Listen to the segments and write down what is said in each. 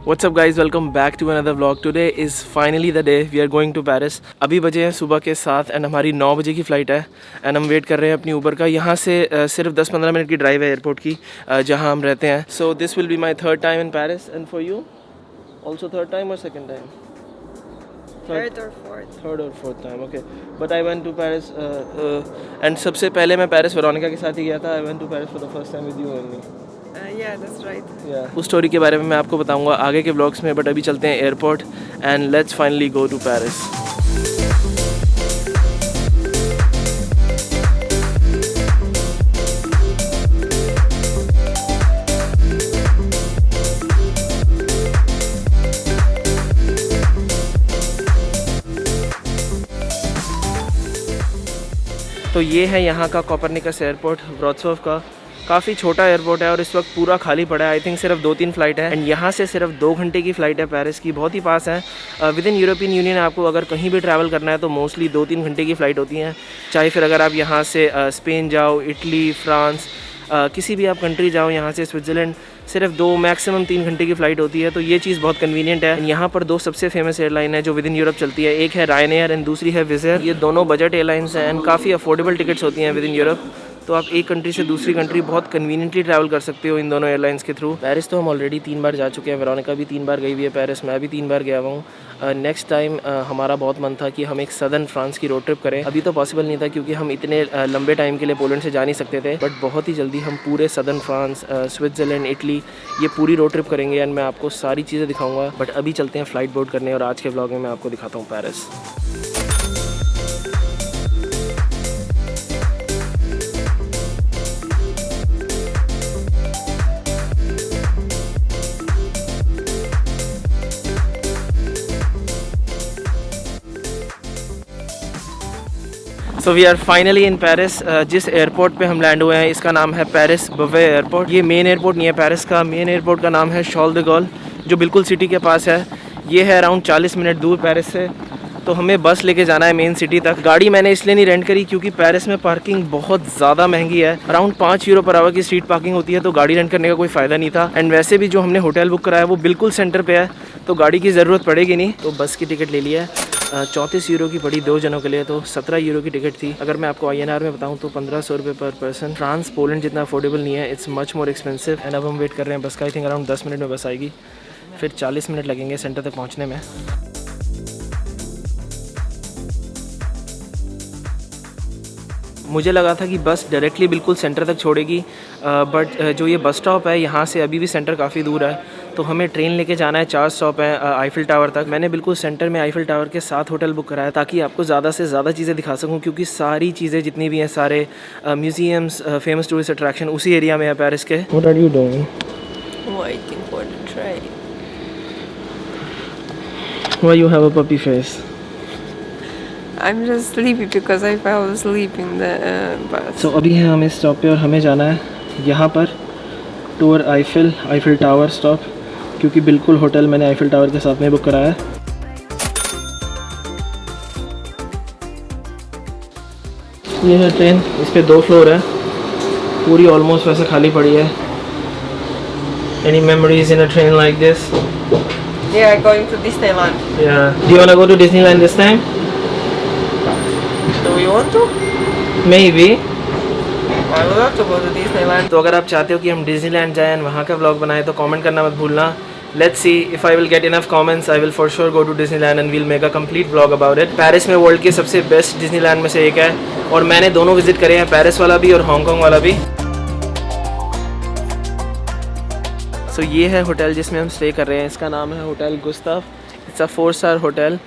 What's up guys, welcome back to another vlog. Today is finally the day we are going to Paris. अभी बजे हैं सुबह के 7 and हमारी 9 बजे की फ़्लाइट है एंड हम वेट कर रहे हैं अपनी ऊबर का. यहाँ से सिर्फ 10-15 मिनट की ड्राइव है एयरपोर्ट की जहाँ हम रहते हैं. So this will be my third time in Paris and for you also third time और second time? Third or fourth. Third और fourth time. Okay, but I went to Paris and सबसे पहले मैं पेरिस वेरोनिका के साथ ही गया था. I went to Paris for the first time with you only. Yeah, that's right. उस स्टोरी के बारे में मैं आपको बताऊंगा आगे के व्लॉग्स में, बट अभी चलते हैं airport and let's finally go to Paris. तो ये है यहाँ का कोपरनिकस एयरपोर्ट, व्रोत्सोव का. काफ़ी छोटा एयरपोर्ट है और इस वक्त पूरा खाली पड़ा है. आई थिंक सिर्फ 2-3 फ़्लाइट है एंड यहाँ से सिर्फ 2 घंटे की फ़्लाइट है पेरिस की. बहुत ही पास है. विद इन यूरोपियन यूनियन आपको अगर कहीं भी ट्रैवल करना है तो मोस्टली 2-3 घंटे की फ़्लाइट होती हैं. चाहे फिर अगर आप यहाँ से स्पेन जाओ, इटली, फ्रांस, किसी भी आप कंट्री जाओ, यहाँ से स्विट्ज़रलैंड, सिर्फ 2 मैक्सिमम 3 घंटे की फ़्लाइट होती है. तो ये चीज़ बहुत कन्वीनियंट है. यहाँ पर 2 सबसे फेमस एयरलाइन है जो विद इन यूरोप चलती है. एक है रायनेयर एंड दूसरी है विज़ एयर. ये दोनों बजट एयरलाइंस हैं एंड काफ़ी अफोर्डेबल टिकट्स होती हैं विद इन यूरोप. तो आप एक कंट्री से दूसरी कंट्री बहुत कन्वीनियंटली ट्रैवल कर सकते हो इन दोनों एयरलाइंस के थ्रू. पेरिस तो हम ऑलरेडी 3 बार जा चुके हैं. वेरोनिका भी 3 बार गई हुई है पेरिस. मैं भी 3 बार गया हुआ हूँ. नेक्स्ट टाइम हमारा बहुत मन था कि हम एक सदर्न फ्रांस की रोड ट्रिप करें. अभी तो पॉसिबल नहीं था क्योंकि हम इतने लंबे टाइम के लिए पोलैंड से जा नहीं सकते थे, बट बहुत ही जल्दी हम पूरे सदर्न फ्रांस, स्विट्ज़रलैंड, इटली, ये पूरी रोड ट्रिप करेंगे एंड मैं आपको सारी चीज़ें दिखाऊंगा. बट अभी चलते हैं फ़्लाइट बोर्ड करने और आज के व्लॉग में मैं आपको दिखाता हूँ Paris. So we are finally in Paris. जिस एयरपोर्ट पे हम लैंड हुए हैं इसका नाम है पेरिस बवे एयरपोर्ट. ये मेन एयरपोर्ट नहीं है पेरिस का. मेन एयरपोर्ट का नाम है शार्ल de Gaulle जो बिल्कुल सिटी के पास है. ये है अराउंड 40 मिनट दूर पेरिस से. तो हमें बस लेके जाना है मेन सिटी तक. गाड़ी मैंने इसलिए नहीं रेंट करी क्योंकि पेरिस में पार्किंग बहुत ज़्यादा महंगी है. अराउंड 5 यूरो पर आवर की स्ट्रीट पार्किंग होती है, तो गाड़ी रेंट करने का कोई फ़ायदा नहीं था. एंड वैसे भी जो हमने होटल बुक कराया है वो बिल्कुल सेंटर पे है, तो गाड़ी की ज़रूरत पड़ेगी नहीं. तो बस की टिकट ले लिया है. 34 यूरो की पड़ी 2 जनों के लिए, तो 17 यूरो की टिकट थी. अगर मैं आपको INR में बताऊं तो 1500 रुपये पर पर्सन. फ्रांस पोलैंड जितना अफोर्डेबल नहीं है. It's much more expensive. And अब हम वेट कर रहे हैं बस का. आई थिंक अराउंड 10 मिनट में बस आएगी, फिर 40 मिनट लगेंगे सेंटर तक पहुंचने में. मुझे लगा था कि बस डायरेक्टली बिल्कुल सेंटर तक छोड़ेगी, बट जो ये बस स्टॉप है यहाँ से अभी भी सेंटर काफ़ी दूर है. तो हमें ट्रेन लेके जाना है. 4 स्टॉप है आईफिल टावर तक. मैंने बिल्कुल सेंटर में आईफिल टावर के साथ होटल बुक कराया ताकि आपको ज़्यादा से ज़्यादा चीज़ें दिखा सकूँ, क्योंकि सारी चीज़ें जितनी भी हैं, सारे म्यूजियम्स, फेमस टूरिस्ट अट्रैक्शन उसी एरिया में है पेरिस के. What are you doing? Waiting for the train. Why you have a puppy face? I'm just sleepy because I fell asleep in the bus. सो अभी हैं हम इस स्टॉप पे और हमें जाना है यहाँ पर टूर आईफिल टावर स्टॉप, क्योंकि बिल्कुल होटल मैंने आईफिल टावर के साथ में बुक कराया है. ये है ट्रेन. इस पे 2 फ्लोर है. पूरी ऑलमोस्ट वैसे खाली पड़ी है. Any memories in a train like this? Yeah, going to Disneyland. Yeah. Do you wanna go to Disneyland this time? Do you want to? Maybe. I would love to go to Disneyland. तो अगर आप चाहते हो कि हम Disneyland जाएं, वहाँ का व्लॉग बनाएं, तो कमेंट करना मत भूलना. Let's see if I will get enough comments. I will for sure go to Disneyland and we'll make a complete vlog about it. Paris में वर्ल्ड के सबसे बेस्ट डिज्नीलैंड में से एक है और मैंने दोनों विजिट करे हैं, पेरिस वाला भी और हांगकांग वाला भी. सो ये है होटल जिसमें हम स्टे कर रहे हैं. इसका नाम है hotel Gustav. It's a 4-स्टार hotel.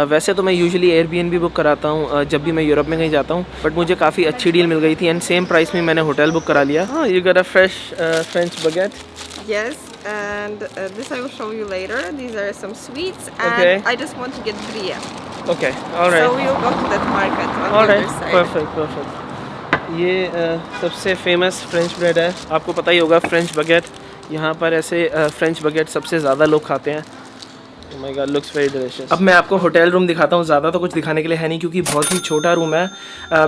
वैसे तो मैं यूजुअली एयरबीएनबी बुक कराता हूँ जब भी मैं यूरोप में कहीं जाता हूँ, बट मुझे काफ़ी अच्छी डील मिल गई थी एंड सेम प्राइस में मैंने होटल बुक करा लिया. हाँ, you got a fresh French bucket. Yes, and this I will show you later. These are some sweets, and Okay. I just want to get brie. Okay, alright. So we'll go to that market on the alright, other side. Perfect. ये सबसे famous French bread है. आपको पता ही होगा French bucket. यहाँ पर ऐसे French bucket सबसे ज़्यादा लोग खाते हैं. Oh my God, looks very delicious. अब मैं आपको होटल रूम दिखाता हूँ. ज़्यादा तो कुछ दिखाने के लिए है नहीं क्योंकि बहुत ही छोटा रूम है.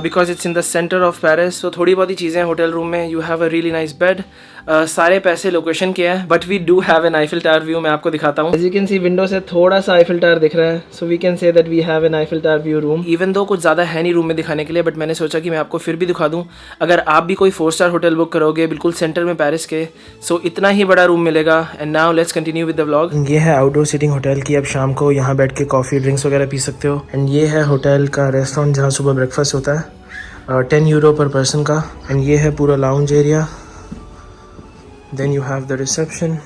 Because it's in the centre of Paris. तो थोड़ी बहुत ही चीज़ें हैं होटल रूम में. You have a really nice bed. सारे पैसे लोकेशन के हैं. But we do have an Eiffel Tower view. मैं आपको दिखाता हूँ. As you can see window से थोड़ा सा आईफिल टावर दिख रहा है. So we can say that we have an Eiffel Tower view room. Even दो कुछ ज़्यादा है नहीं रूम में दिखाने के लिए. बट मैंने सोचा कि मैं आपको फिर भी दिखा दूँ. अगर आप भी कोई 4 स्टार होटल बुक करोगे बिल्कुल सेंटर में पेरिस के, सो इतना ही बड़ा रूम मिलेगा. And now let's continue with the vlog. ये है आउटडोर सीटिंग होटल की. अब शाम को यहाँ बैठ के कॉफ़ी ड्रिंक्स वगैरह पी सकते हो. एंड ये है होटल का रेस्टोरेंट जहाँ सुबह ब्रेकफास्ट होता है 10 यूरो पर पर्सन का. एंड ये है पूरा lounge area. Then you have the reception.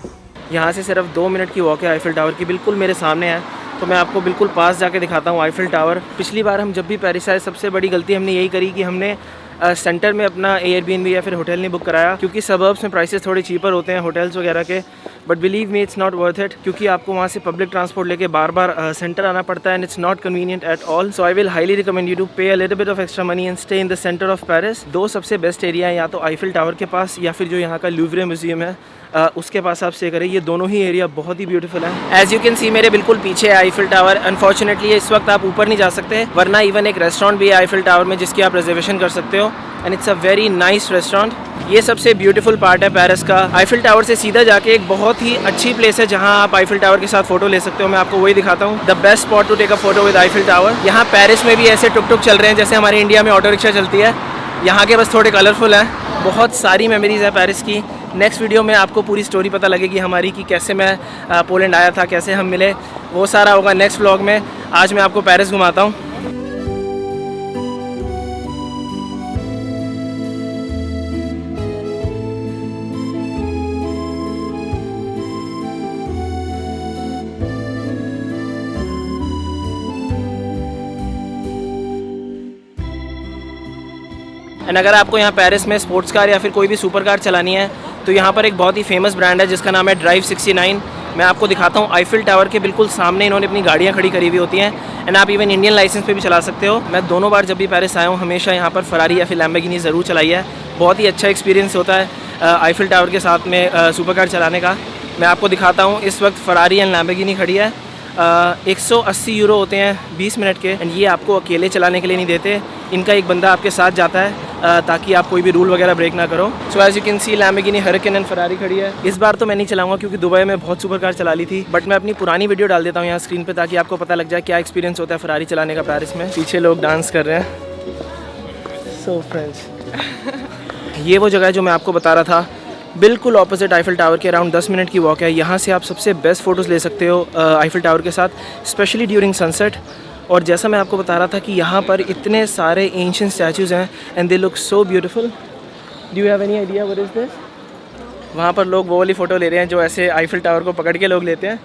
यहाँ से सिर्फ 2 मिनट की वॉक है आईफिल टावर की. बिल्कुल मेरे सामने है. तो मैं आपको बिल्कुल पास जाके दिखाता हूँ आईफिल टावर. पिछली बार हम जब भी पेरिस आए सबसे बड़ी गलती हमने यही करी कि हमने सेंटर में अपना एयरबीएनबी या फिर होटल नहीं बुक कराया क्योंकि सबर्ब्स में प्राइसेस थोड़े चीपर होते हैं होटल्स वगैरह के. But believe me it's not worth it क्योंकि आपको वहाँ से पब्लिक ट्रांसपोर्ट लेके बार बार सेंटर आना पड़ता है. And it's not convenient at all. So I will highly recommend you to pay a little bit of extra money and stay in the centre of Paris. दो सबसे बेस्ट एरिया है, या तो Eiffel tower के पास या फिर जो यहाँ का लूवरे म्यूजियम है उसके पास आप स्टे करें. ये दोनों ही एरिया बहुत ही ब्यूटीफुल है. एज यू कैन सी मेरे बिल्कुल पीछे है आईफिल टावर. अनफॉर्चुनेटली इस वक्त आप ऊपर नहीं जा सकते, वरना इवन एक रेस्टोरेंट भी है आईफिल टावर में जिसकी आप रिजर्वेशन कर सकते हो. And it's a very nice restaurant. ये सबसे ब्यूटीफुल पार्ट है पेरिस का. आईफिल टावर से सीधा जाके एक बहुत ही अच्छी प्लेस है जहाँ आप आईफिल टावर के साथ फोटो ले सकते हो. मैं आपको वही दिखाता हूँ. The best spot to take a photo with Eiffel Tower. यहाँ पेरिस में भी ऐसे टुक टुक चल रहे हैं जैसे हमारे इंडिया में ऑटो रिक्शा चलती है. यहाँ के बस थोड़े कलरफुल हैं. बहुत सारी मेमोरीज है पेरिस की. नेक्स्ट वीडियो में आपको पूरी स्टोरी पता लगेगी हमारी कि कैसे मैं पोलैंड आया था, कैसे हम मिले. वो सारा होगा नेक्स्ट व्लॉग में. आज मैं आपको पेरिस घुमाता हूँ. एंड अगर आपको यहाँ पेरिस में स्पोर्ट्स कार या फिर कोई भी सुपर कार चलानी है तो यहाँ पर एक बहुत ही फेमस ब्रांड है जिसका नाम है ड्राइव 69. मैं आपको दिखाता हूँ. आईफिल टावर के बिल्कुल सामने इन्होंने अपनी गाड़ियाँ खड़ी करी हुई होती हैं. एंड आप इवन इंडियन लाइसेंस पे भी चला सकते हो. मैं दोनों बार जब भी पेरिस आया हूँ हमेशा यहाँ पर फरारी या फिर लैम्बोर्गिनी ज़रूर चलाई है. बहुत ही अच्छा एक्सपीरियंस होता है आईफिल टावर के साथ में सुपर कार चलाने का. मैं आपको दिखाता हूँ. इस वक्त फरारी एंड लैम्बोर्गिनी खड़ी है. 180 यूरो होते हैं 20 मिनट के. एंड ये आपको अकेले चलाने के लिए नहीं देते. इनका एक बंदा आपके साथ जाता है ताकि आप कोई भी रूल वगैरह ब्रेक ना करो. So as you can see Lamborghini Huracan and Ferrari खड़ी है. इस बार तो मैं नहीं चलाऊंगा क्योंकि दुबई में बहुत सुपर कार चला ली थी. बट मैं अपनी पुरानी वीडियो डाल देता हूँ यहाँ स्क्रीन पे ताकि आपको पता लग जाए क्या एक्सपीरियंस होता है फरारी चलाने का पेरिस में. पीछे लोग डांस कर रहे हैं. सो फ्रेंड्स ये वो जगह है जो मैं आपको बता रहा था. बिल्कुल ऑपोजिट आईफिल टावर के. अराउंड 10 मिनट की वॉक है. यहाँ से आप सबसे बेस्ट फ़ोटोज़ ले सकते हो आईफिल टावर के साथ, स्पेशली ड्यूरिंग सनसेट. और जैसा मैं आपको बता रहा था कि यहाँ पर इतने सारे एंशिएंट स्टैचूज़ हैं and they look so beautiful. Do you have any idea what is this? वहाँ पर लोग वो वाली फ़ोटो ले रहे हैं जो ऐसे आईफिल टावर को पकड़ के लोग लेते हैं.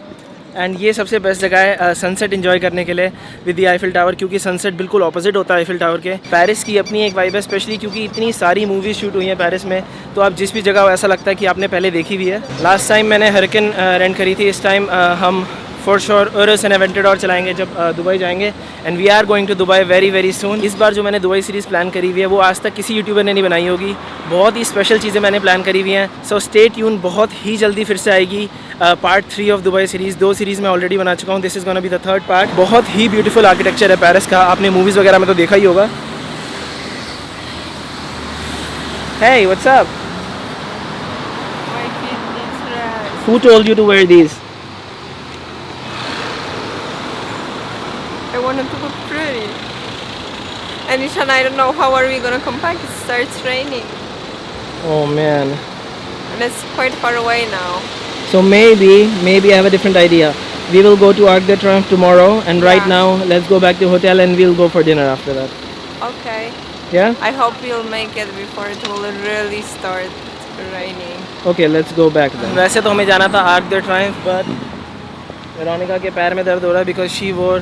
एंड ये सबसे बेस्ट जगह है सनसेट एंजॉय करने के लिए विद द आईफिल टावर क्योंकि सनसेट बिल्कुल ऑपोजिट होता है आईफिल टावर के. पेरिस की अपनी एक वाइब है स्पेशली क्योंकि इतनी सारी मूवीज़ शूट हुई हैं पेरिस में. तो आप जिस भी जगह ऐसा लगता है कि आपने पहले देखी हुई है. लास्ट टाइम मैंने हरिकेन रेंट करी थी. इस टाइम हम for sure Urus and Aventador चलाएंगे जब दुबई जाएंगे. And we are going to Dubai very very soon. इस बार जो मैंने दुबई सीरीज़ प्लान करी हुई है वो आज तक किसी यूट्यूबर ने नहीं बनाई होगी. बहुत ही स्पेशल चीज़ें मैंने प्लान करी हुई हैं. So stay tune. बहुत ही जल्दी फिर से आएगी part 3 of Dubai series. 2 series मैं ऑलरेडी बना चुका हूँ. This is gonna be the 3rd part. बहुत ही ब्यूटीफुल आर्किटेक्चर है पेरिस का. आपने मूवीज़ वगैरह में तो देखा ही होगा. Hey, what's up? My feet needs rest. Who told you to wear these? I wanted to look pretty. And Ishan, I don't know how are we gonna come back. It starts raining. Oh man. And it's quite far away now. So maybe I have a different idea. We will go to Arc de Triomphe tomorrow, and right Yeah. now let's go back to hotel and we'll go for dinner after that. Okay. Yeah? I hope we'll make it before it will really start raining. Okay, let's go back then. वैसे तो हमें जाना था Arc de Triomphe, but Veronica के पैर में दर्द हो रहा है because she wore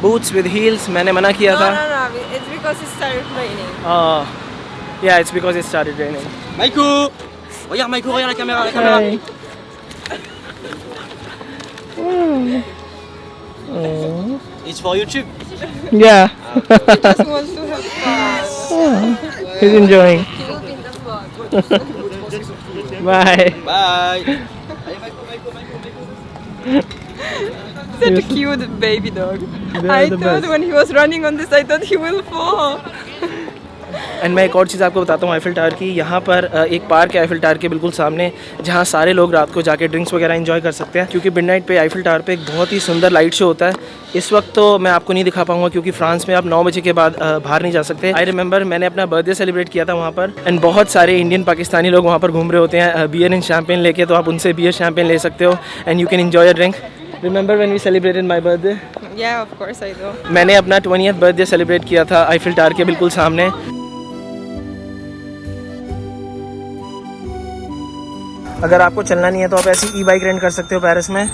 boots with heels. मैंने मना किया था. No. It's because it started raining. Yeah, it's because it started raining. Maïko! Regarde Maïko, regarde la caméra, la caméra. Hi. Oh. It's for YouTube. Yeah. He just wants to have fun. He's enjoying. He will be in the vlog. Bye. Bye. Allez Maïko. Such a cute baby dog. They are I the thought best. when he was running on this, I thought he will fall. And मैं एक और चीज़ आपको बताता हूँ Eiffel tower की। यहाँ पर एक पार्क है आईफिल टावर के बिल्कुल सामने, जहाँ सारे लोग रात को जाके ड्रिंक्स वगैरह एंजॉय कर सकते हैं, क्योंकि मिडनाइट पे आईफिल टावर पे एक बहुत ही सुंदर लाइट शो होता है। इस वक्त तो मैं आपको नहीं दिखा पाऊंगा क्योंकि फ्रांस में आप 9 बजे के बाद बाहर नहीं जा सकते। आई रिमेंबर मैंने अपना बर्थडे सेलिब्रेट किया था वहाँ पर, एंड बहुत सारे इंडियन पाकिस्तानी लोग वहाँ पर घूम रहे होते हैं बियर एंड शैम्पेन लेके, तो आप उनसे बियर शैम्पेन ले सकते हो and you can enjoy a drink. Remember when we celebrated my birthday? Yeah, of course I do. मैंने अपना 20th बर्थडे सेलिब्रेट किया था आईफिल टावर के बिल्कुल सामने। अगर आपको चलना नहीं है तो आप ऐसी ई बाइक रेंट कर सकते हो पेरिस में।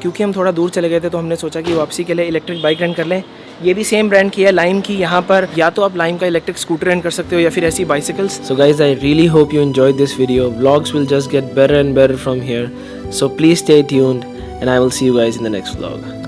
क्योंकि हम थोड़ा दूर चले गए थे तो हमने सोचा कि वापसी के लिए इलेक्ट्रिक बाइक रेंट कर लें। ये भी सेम ब्रांड की है, लाइम की। यहाँ पर या तो आप लाइम का इलेक्ट्रिक स्कूटर रेंट कर सकते हो या फिर ऐसी bicycles. So guys, I really hope you enjoyed this video. Vlogs will just get better and better from here, so please stay tuned and I will see you guys in the next vlog.